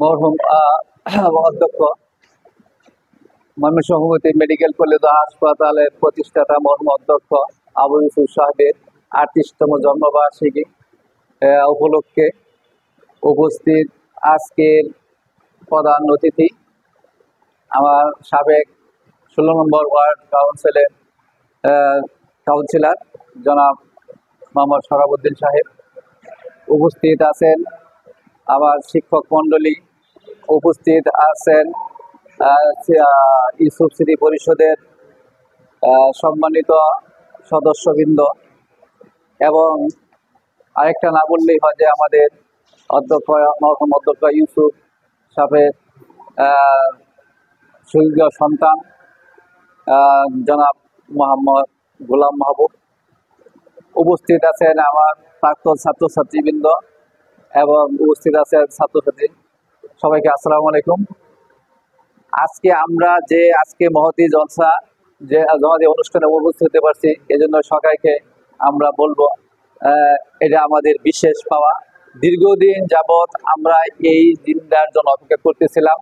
মরহুম অধ্যক্ষ Mymensingh medical college ও হাসপাতালের প্রতিষ্ঠাতা মরহুম অধ্যক্ষ আবু ইউসুফ সাহেবের 38তম জন্মবার্ষিকী উপলক্ষে উপস্থিত আজকের প্রধান অতিথি আমার সাবেক 16 নম্বর ওয়ার্ড কাউন্সিলের কাউন্সিলর জনাব মোহাম্মদ শরাবউদ্দিন সাহেব, উপস্থিত আছেন আবার শিক্ষক মণ্ডলী, উপস্থিত আছেন ইউসুফ স্মৃতি পরিষদের সম্মানিত সদস্যবৃন্দ, এবং আরেকটা না বললেই হয় যে আমাদের অধ্যক্ষ মরহুম অধ্যক্ষ ইউসুফ সাহেবের সুযোগ্য সন্তান জনাব মোহাম্মদ গোলাম মাহবুব, উপস্থিত আছেন আমার প্রাক্তন ছাত্রছাত্রীবৃন্দ এবং উপস্থিত আছেন ছাত্রছাত্রী, সবাইকে আসসালামু আলাইকুম। আজকে আমরা যে মহতী জলসা যে আমাদের অনুষ্ঠানে উপস্থিত হতে পারছি, এজন্য সবাইকে আমরা বলবো এটা আমাদের বিশেষ পাওয়া। দীর্ঘদিন যাবৎ আমরা এই দিনটার জন্য অপেক্ষা করতেছিলাম,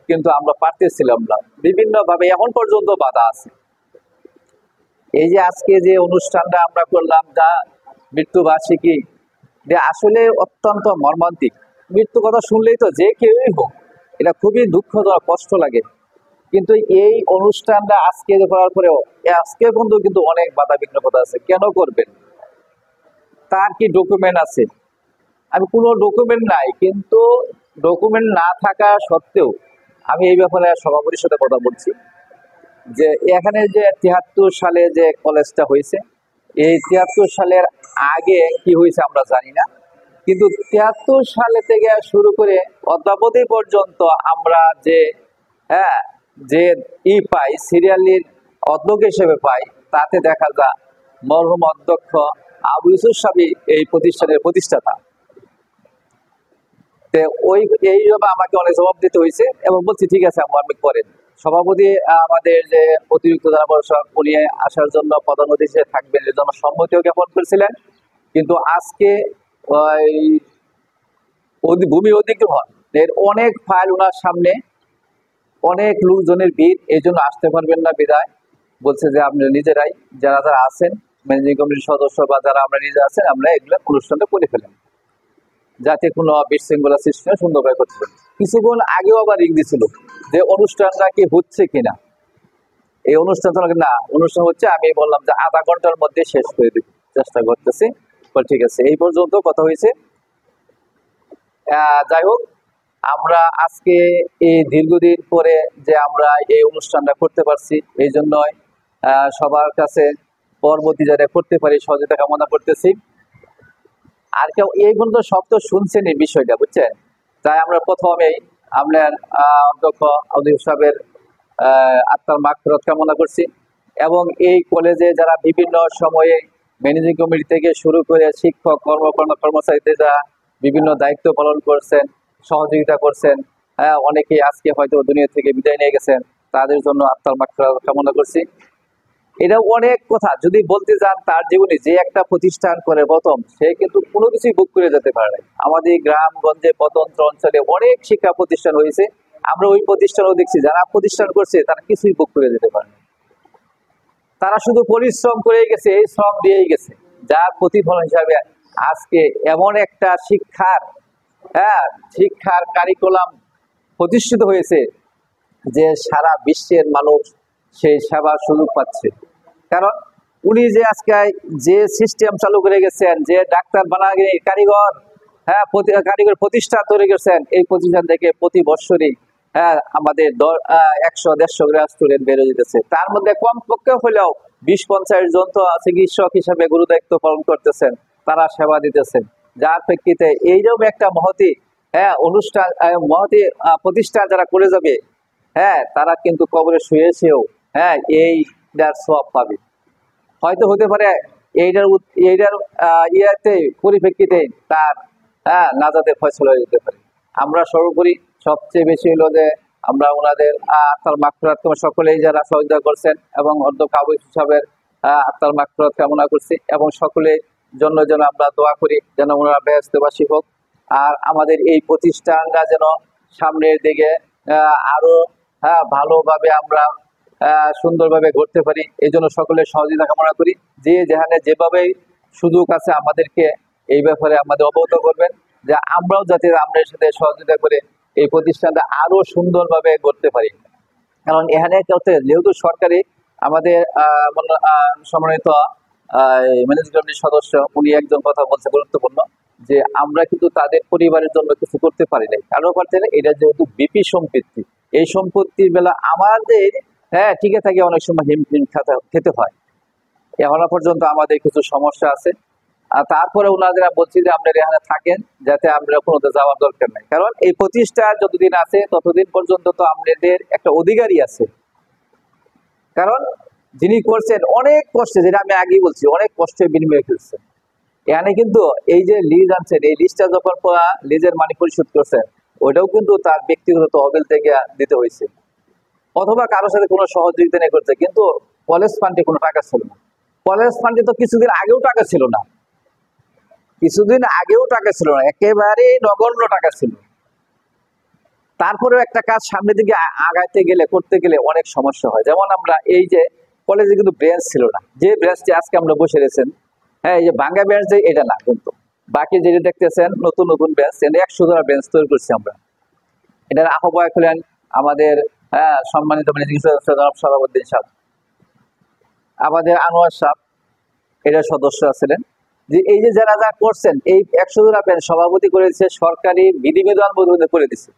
কিন্তু আমরা পারতেছিলাম না, বিভিন্নভাবে এখন পর্যন্ত বাধা আছে। এই যে আজকে যে অনুষ্ঠানটা আমরা করলাম, যা মৃত্যুবার্ষিকী, যে আসলে অত্যন্ত মর্মান্তিক। মৃত্যু কথা শুনলেই তো যে কেউই হোক এটা খুবই দুঃখজনক, কষ্ট লাগে। কিন্তু এই অনুষ্ঠানটা আজকে করার পরেও আজকে পর্যন্ত কিন্তু অনেক বাধা বিঘ্ন আছে। কেন করবেন? তার কি ডকুমেন্ট আছে? আমি কোনো ডকুমেন্ট নাই, কিন্তু ডকুমেন্ট না থাকা সত্ত্বেও আমি এই ব্যাপারে সভাপতির সাথে কথা বলছি যে এখানে যে 73 সালে যে কলেজটা হয়েছে, এই 73 সালের আগে কি হয়েছে আমরা জানি না, কিন্তু 73 সালে থেকে শুরু করে অদ্যাবধি পর্যন্ত আমরা যে পাই, সিরিয়ালির অধ্যক্ষ হিসেবে পাই, তাতে দেখা যায় মরহুম অধ্যক্ষ আবু ইউসুফ সাহেব এই প্রতিষ্ঠানের প্রতিষ্ঠাতা। এইভাবে আমাকে অনেক জবাব দিতে হয়েছে এবং বলছি ঠিক আছে আপনি করেন। সভাপতি আমাদের যে অতিরিক্ত জেলা প্রশাসক, উনি আসার জন্য প্রধান অতিথি হিসেবে থাকবেন এর জন্য সম্মতিও জ্ঞাপন করেছিলেন, কিন্তু আজকে ভূমি অধিগ্রহণ এর অনেক ফাইল ওনার সামনে, অনেক লোকজনের ভিড়, এই জন্য আসতে পারবেন না। বিদায় বলছে যে আপনি নিজেরাই যারা যারা আছেন, ম্যানেজিং কমিটির সদস্য বা যারা আমরা নিজে আছেন, আমরা এগুলো অনুষ্ঠানটা করে ফেলেন যাতে কোনো বিশৃঙ্খলা সৃষ্টি সুন্দরভাবে করতে পারে। কিছুক্ষণ আগেও আবার রিং দিছিল যে অনুষ্ঠানটা কি হচ্ছে কিনা, এই অনুষ্ঠান না অনুষ্ঠান হচ্ছে। আমি বললাম যে আধা ঘন্টার মধ্যে শেষ করে দিই, চেষ্টা করতেছি। ঠিক আছে, এই পর্যন্ত কথা হয়েছে। যাই হোক, আমরা আজকে এই দীর্ঘদিন পরে যে আমরা এই অনুষ্ঠানটা করতে পারছি, এই জন্যই সবার কাছে পরবর্তী যারা করতে পারি সহযোগিতা কামনা করতেছি। আর কেউ এই পর্যন্ত সব তো শুনছেন এই বিষয়টা, বুঝছেন? তাই আমরা প্রথমেই আপনার অধ্যক্ষ আবু ইউসুফ সাহেবের আত্মার মাগফিরাত কামনা করছি, এবং এই কলেজে যারা বিভিন্ন সময়ে ম্যানেজিং কমিটি থেকে শুরু করে শিক্ষক কর্মচারীতে যারা বিভিন্ন দায়িত্ব পালন করছেন, সহযোগিতা করছেন, অনেকেই আজকে হয়তো দুনিয়া থেকে বিদায় নিয়ে গেছেন, তাদের জন্য আত্মার মাগফিরাত কামনা করছি। এটা অনেক কথা যদি বলতে যান, তার জীবনে যে একটা প্রতিষ্ঠান করে প্রথম, সে কিন্তু কোনো কিছুই বুক করে যেতে পারে না। আমাদের গ্রামগঞ্জে প্রত্যন্ত অঞ্চলে অনেক শিক্ষা প্রতিষ্ঠান হয়েছে, আমরা ওই প্রতিষ্ঠানও দেখছি যারা প্রতিষ্ঠান করছে তারা কিছুই বুক করে যেতে পারে না। তারা শুধু পরিশ্রম করে গেছে, এই শ্রম দিয়েই গেছে, যার প্রতিফলন হিসাবে আজকে এমন একটা শিক্ষার কারিকুলাম প্রতিষ্ঠিত হয়েছে যে সারা বিশ্বের মানুষ সেই সেবার সুযোগ পাচ্ছে। কারণ উনি যে আজকে যে সিস্টেম চালু করে গেছেন, যে ডাক্তার বানাগে কারিগর কারিগর প্রতিষ্ঠান তৈরি করেছেন, এই প্রতিষ্ঠান থেকে প্রতি বছরই আমাদের 100-150 গ্রাম স্টুডেন্ট বেড়ে যেতেছে। তার মধ্যে কমপক্ষে হলেও 20-50 জন তো চিকিৎসক হিসাবে গুরু দায়িত্ব পালন করতেছেন, তারা সেবা দিতেছেন, যার প্রেক্ষিতে এইরকম একটা মহতি অনুষ্ঠান, মহতি প্রতিষ্ঠান যারা করে যাবে, তারা কিন্তু কবরে শুয়েছেও এইটার সওয়াব পাবে। হয়তো হতে পারে এইটার ইয়াতে পরিপ্রেক্ষিতে তার নাজাতের ফয়সালা হয়ে যেতে পারে। আমরা সর্বোপরি সবচেয়ে বেশি হলো যে আমরা ওনাদের আত্মার মাগফিরাত সকলেই যারা সহযোগিতা করছেন এবং অধ্যক্ষ আবু ইউসুফ সাহেবের আত্মার মাগফিরাত কামনা করছি, এবং সকলের জন্য যেন আমরা দোয়া করি যেন ওনারা বেহেশতবাসী হোক, আর আমাদের এই প্রতিষ্ঠানটা যেন সামনের দিকে আরো ভালোভাবে আমরা সুন্দরভাবে ঘুরতে পারি। এই জন্য সকলের সহযোগিতা কামনা করি। যে যেখানে যেভাবে সুযোগ আছে আমাদেরকে এই ব্যাপারে আমাদের অবগত করবেন, যে আমরাও যাতে আপনার সাথে সহযোগিতা করে এই প্রতিষ্ঠানটা আরো সুন্দরভাবে করতে পারি। কারণ এখানে যেহেতু সরকারি আমাদের সম্মানিত ম্যানেজিং কমিটির সদস্য উনি একজন কথা বলছে গুরুত্বপূর্ণ, যে আমরা কিন্তু তাদের পরিবারের জন্য কিছু করতে পারি নাই। কারণ করতে এটা যেহেতু বিপি সম্পত্তি, এই সম্পত্তির বেলা আমাদের টিকে থাকে অনেক সময় হিমশিম খেতে হয়। এখনো পর্যন্ত আমাদের কিছু সমস্যা আছে। আর তারপরে ওনারা বলছি যে আপনারা এখানে থাকেন, যাতে আমরা কোনো যাওয়ার দরকার নেই। কারণ এই প্রতিষ্ঠা যতদিন আছে ততদিন পর্যন্ত তো আপনাদের একটা অধিকারই আছে। কারণ যিনি করছেন অনেক কষ্টে, যেটা আমি আগেই বলছি, অনেক কষ্টের বিনিময়ে ফেলছেন। এখানে কিন্তু এই যে লিজ আনছেন, এই লিজটা যখন লিজের মানি পরিশোধ করছেন, ওইটাও কিন্তু তার ব্যক্তিগত তহবিল থেকে দিতে হয়েছে, অথবা কারোর সাথে কোনো সহযোগিতা নিয়ে করছে। কিন্তু কলেজ ফান্ডে কোনো টাকা ছিল না। কলেজ ফান্ডে তো কিছুদিন আগেও টাকা ছিল না, একেবারে নগণ্য টাকা ছিল। তারপরেও একটা কাজ সামনের দিকে আগাইতে গেলে, করতে গেলে অনেক সমস্যা হয়। যেমন আমরা এই যে কলেজে কিন্তু বেঞ্চ ছিল না, যে বেঞ্চটি আজকে আমরা বসে রয়েছেন, এই যে ভাঙ্গা বেঞ্চ, যে এটা না, কিন্তু বাকি যেটা দেখতেছেন নতুন নতুন বেঞ্চ, 100 জোড়া বেঞ্চ তৈরি করছি আমরা। এটার আহ্বায়ক হলেন আমাদের সম্মানিত ম্যানেজিং সদস্য সরাবুদ্দিন সাহেব, আমাদের আনোয়ার সাহেব এটার সদস্য ছিলেন। যে এই যে যারা যা করছেন, এই 100 জোড়া বেঞ্চ সভাপতি করেছে সরকারি বিধিবিধান করে দিচ্ছে।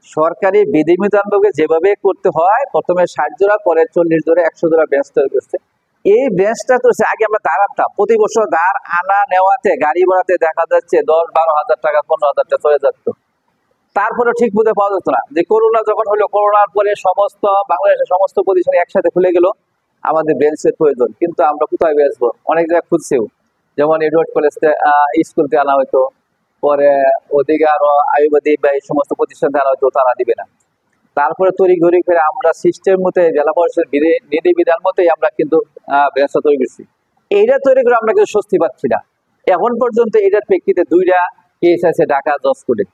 সরকারি বিধিবিধান যেভাবে করতে হয়, প্রথমে 60 জোড়া, পরে 40 জোড়া, 100 জোড়া বেঞ্চ তৈরি করছে। এই বেঞ্চটা তো আগে আমরা দাঁড়াতাম, প্রতি বছর দাঁড় আনা নেওয়াতে, গাড়ি ভাড়াতে দেখা যাচ্ছে 10-12 হাজার টাকা, 15 হাজার টাকা চলে যাচ্ছে। তারপরে ঠিক মতো পাওয়া যেত না। যে করোনা যখন হলো, করোনার পরে সমস্ত বাংলাদেশের সমস্ত প্রতিষ্ঠান একসাথে খুলে গেল, আমাদের বেঞ্চের প্রয়োজন। কিন্তু আমরা কোথায় বেচবো? অনেক জায়গায় খুঁজছেও, যেমন এডওয়ার্ড কলেজে স্কুলতে আনা হয়তো, পরে ওদিকে আরো আয়ুর্বেদী বা এই সমস্ত প্রতিষ্ঠান আনা হয়তো, তারা দিবে না। তারপরে তৈরি ঘড়ি করে আমরা সিস্টেম মতে, জেলা পরিষদের বিধিবিধান মতেই আমরা কিন্তু বেঞ্চটা তৈরি করছি। এইটা তৈরি করে আমরা কিন্তু স্বস্তি পাচ্ছি না। এখন পর্যন্ত এটার প্রেক্ষিতে 2টা কেস আছে ঢাকা 10 কোটি।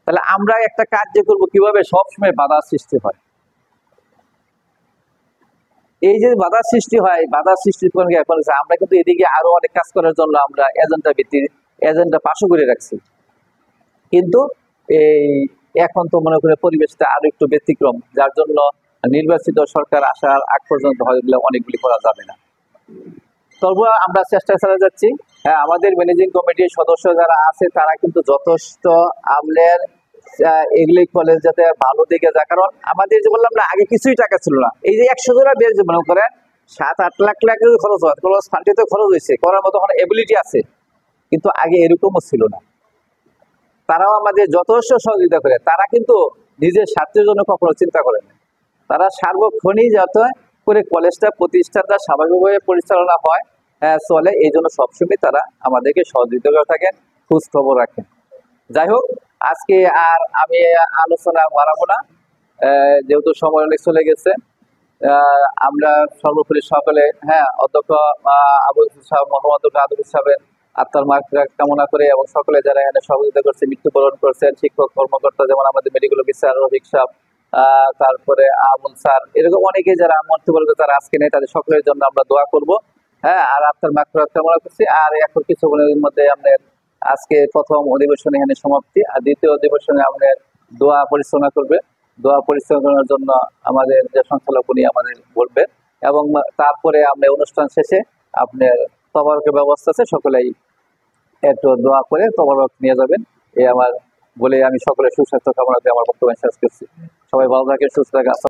তাহলে আমরা একটা কাজ যে করবো, কিভাবে সবসময় বাধার সৃষ্টি হয়। এই যে বাধার সৃষ্টি হয়, বাধার সৃষ্টির এখন আমরা কিন্তু এদিকে আরো অনেক কাজ করার জন্য আমরা এজেন্ডা পাশও করে রাখছি। কিন্তু এই এখন তো মনে করে পরিবেশটা আরো একটু ব্যতিক্রম, যার জন্য নির্বাচিত সরকার আসার আগ পর্যন্ত হয়তো অনেকগুলি করা যাবে না। তবু আমরা চেষ্টা চালিয়ে যাচ্ছি। আমাদের ম্যানেজিং কমিটির সদস্য যারা আছে, তারা কিন্তু যথেষ্ট আমলের এগুলি কলেজ যাতে ভালো দিকে যায়। কারণ আমাদের যে বললাম না, আগে কিছুই টাকা ছিল না। এই যে 100 জোড়া বেঞ্চ মনে করেন 7-8 লাখ টাকা খরচ হয়, কলেজ ফান্ডে তো খরচ হয়েছে, করার মতো এবিলিটি আছে, কিন্তু আগে এরকমও ছিল না। তারাও আমাদের যথেষ্ট সহযোগিতা করে। তারা কিন্তু নিজের স্বার্থের জন্য কখনো চিন্তা করে না। তারা সার্বক্ষণিক যাতে করে কলেজটা, প্রতিষ্ঠানটা স্বাভাবিকভাবে পরিচালনা হয়, চলে, এই জন্য সবসময় তারা আমাদেরকে সহযোগিতা করে থাকেন, খোঁজ খবর রাখেন। যাই হোক, আজকে আর আমি আলোচনা বাড়াবো না, যেহেতু সময় অনেক চলে গেছে। আমরা সর্বোপরি সকলে অধ্যক্ষ আবুল সাহেব, মোহাম্মদ আবুল সাহেবের আত্মার মাগফিরাত কামনা করে, এবং সকলে যারা এখানে সহযোগিতা করছে, মৃত্যুবরণ করছেন, শিক্ষক কর্মকর্তা যেমন আমাদের মেডিকেল অফিসার রফিক সাহেব, তারপরে আমুল স্যার, এরকম অনেকে যারা মৃত্যুবরণ করছে, তারা আজকে নেই, তাদের সকলের জন্য আমরা দোয়া করব। আর আত্মার মাগফিরাত কামনা করছি। আর এখন কিছুক্ষণের মধ্যে আমাদের আজকে প্রথম অধিবেশন এখানে সমাপ্তি, আর দ্বিতীয় অধিবেশনে আমাদের দোয়া পরিচালনা করবে। দোয়া পরিচালনার জন্য আমাদের যে সঞ্চালক উনি আমাদের বলবেন, এবং তারপরে আমরা অনুষ্ঠান শেষে আপনার তবারকের ব্যবস্থা আছে, সকলেই একটু দোয়া করে তবারক নিয়ে যাবেন। এই আমার বলে আমি সকলের সুস্বাস্থ্য কামনা করে আমার বক্তব্য শেষ করছি। সবাই ভালো থাকেন, সুস্থ থাকেন।